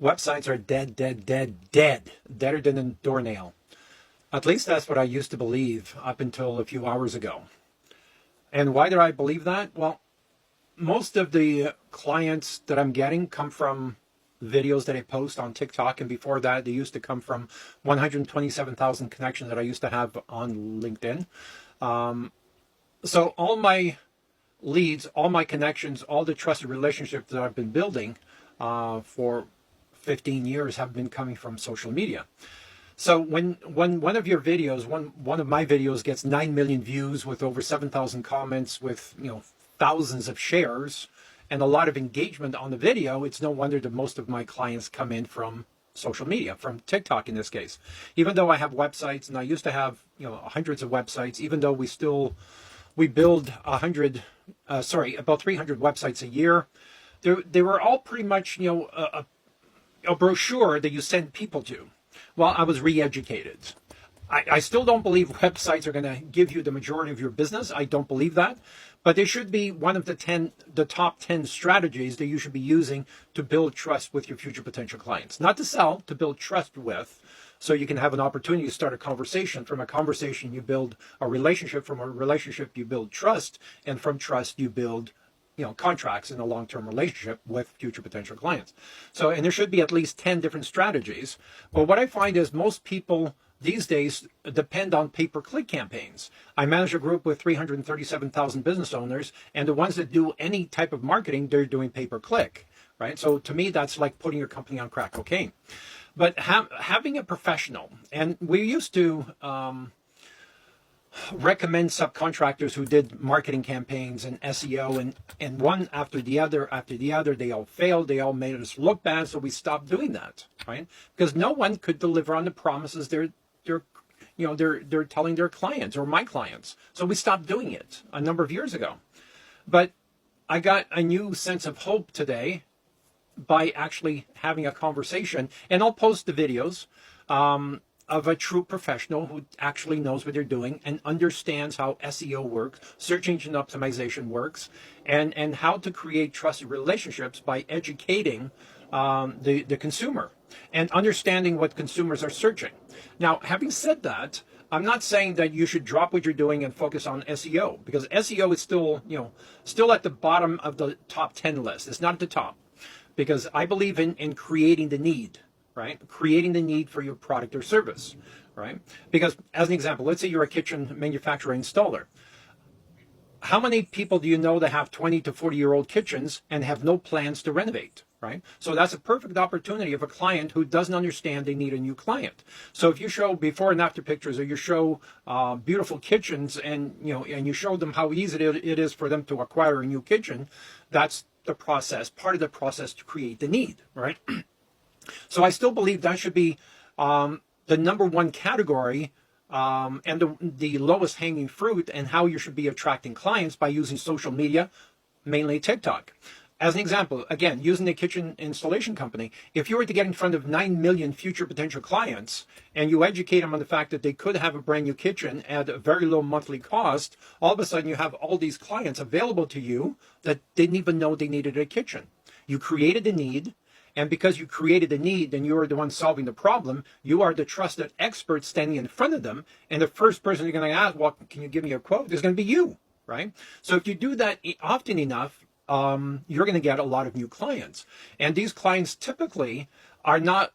Websites are dead, dead, dead, dead. Deader than a doornail. At least that's what I used to believe up until a few hours ago. And why did I believe that? Well, most of the clients that I'm getting come from videos that I post on TikTok. And before that, they used to come from 127,000 connections that I used to have on LinkedIn. So all my leads, all my connections, all the trusted relationships that I've been building for 15 years have been coming from social media. So when one of your videos, one of my videos gets 9 million views with over 7,000 comments with thousands of shares and a lot of engagement on the video, it's no wonder that most of my clients come in from social media, from TikTok in this case. Even though I have websites, and I used to have hundreds of websites, even though we build about 300 websites a year. They were all pretty much a brochure that you send people to. Well, I was re-educated. I still don't believe websites are going to give you the majority of your business. I don't believe that. But they should be one of the top 10 strategies that you should be using to build trust with your future potential clients. Not to sell, to build trust with, so you can have an opportunity to start a conversation. From a conversation, you build a relationship. From a relationship, you build trust. And from trust, you build contracts in a long-term relationship with future potential clients. So, and there should be at least 10 different strategies. But what I find is most people these days depend on pay-per-click campaigns. I manage a group with 337,000 business owners, and the ones that do any type of marketing, they're doing pay-per-click, right? So to me, that's like putting your company on crack cocaine. But having a professional, and we used to recommend subcontractors who did marketing campaigns and SEO, and one after the other, they all failed. They all made us look bad, so we stopped doing that, right? Because no one could deliver on the promises they're telling their clients or my clients. So we stopped doing it a number of years ago. But I got a new sense of hope today by actually having a conversation, and I'll post the videos of a true professional who actually knows what they're doing and understands how SEO works, search engine optimization works, and how to create trusted relationships by educating the consumer and understanding what consumers are searching. Now, having said that, I'm not saying that you should drop what you're doing and focus on SEO, because SEO is still at the bottom of the top 10 list. It's not at the top, because I believe in creating the need, right? Creating the need for your product or service, right? Because as an example, let's say you're a kitchen manufacturer installer. How many people do you know that have 20 to 40-year-old kitchens and have no plans to renovate, right? So that's a perfect opportunity of a client who doesn't understand they need a new client. So if you show before and after pictures, or you show beautiful kitchens, and you show them how easy it is for them to acquire a new kitchen, that's the process, part of the process to create the need, right? So I still believe that should be the number one category and the lowest hanging fruit, and how you should be attracting clients by using social media, mainly TikTok. As an example, again, using the kitchen installation company, if you were to get in front of 9 million future potential clients and you educate them on the fact that they could have a brand new kitchen at a very low monthly cost, all of a sudden you have all these clients available to you that didn't even know they needed a kitchen. You created a need. And because you created a need and you're the one solving the problem, you are the trusted expert standing in front of them. And the first person you're going to ask, well, can you give me a quote, is going to be you, right? So if you do that often enough, you're going to get a lot of new clients. And these clients typically are not,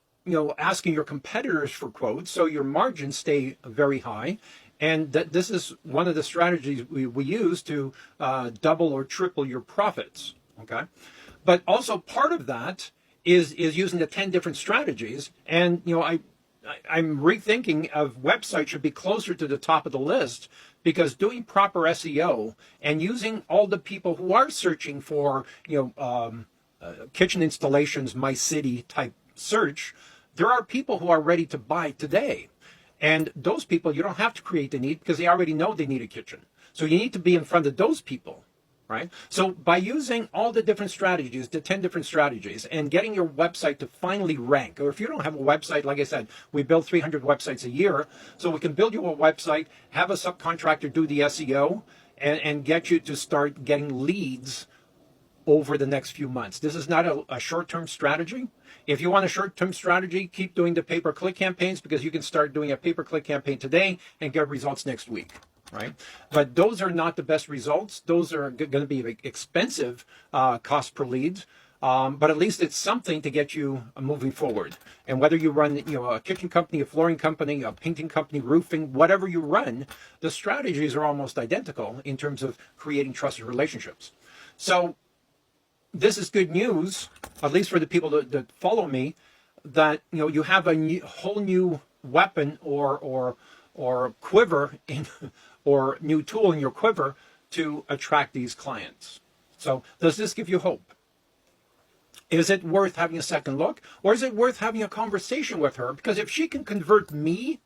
asking your competitors for quotes. So your margins stay very high. And this is one of the strategies we use to double or triple your profits, okay? But also part of that is using the 10 different strategies. And, I'm rethinking of websites should be closer to the top of the list, because doing proper SEO and using all the people who are searching for, kitchen installations, my city type search, there are people who are ready to buy today. And those people, you don't have to create the need, because they already know they need a kitchen. So you need to be in front of those people. Right? So by using all the different strategies, the 10 different strategies, and getting your website to finally rank, or if you don't have a website, like I said, we build 300 websites a year, so we can build you a website, have a subcontractor do the SEO, and get you to start getting leads over the next few months. This is not a short-term strategy. If you want a short-term strategy, keep doing the pay-per-click campaigns, because you can start doing a pay-per-click campaign today and get results next week, right? But those are not the best results. Those are going to be expensive cost per lead. But at least it's something to get you moving forward. And whether you run, a kitchen company, a flooring company, a painting company, roofing, whatever you run, the strategies are almost identical in terms of creating trusted relationships. So this is good news, at least for the people that follow me, that you have a whole new weapon or quiver or new tool in your quiver to attract these clients. So does this give you hope? Is it worth having a second look, or is it worth having a conversation with her? Because if she can convert me,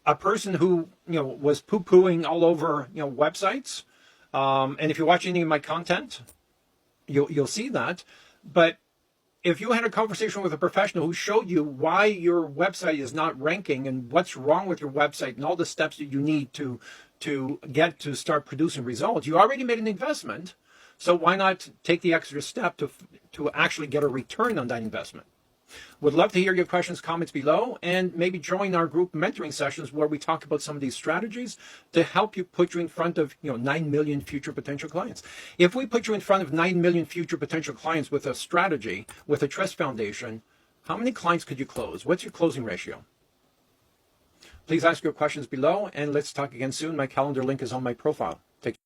a person who was poo-pooing all over websites, and if you watch any of my content, you'll see that. But if you had a conversation with a professional who showed you why your website is not ranking and what's wrong with your website and all the steps that you need to get to start producing results, you already made an investment. So why not take the extra step to actually get a return on that investment? Would love to hear your questions, comments below, and maybe join our group mentoring sessions where we talk about some of these strategies to help you put you in front of 9 million future potential clients. If we put you in front of 9 million future potential clients with a strategy, with a trust foundation, how many clients could you close? What's your closing ratio? Please ask your questions below, and let's talk again soon. My calendar link is on my profile. Take care.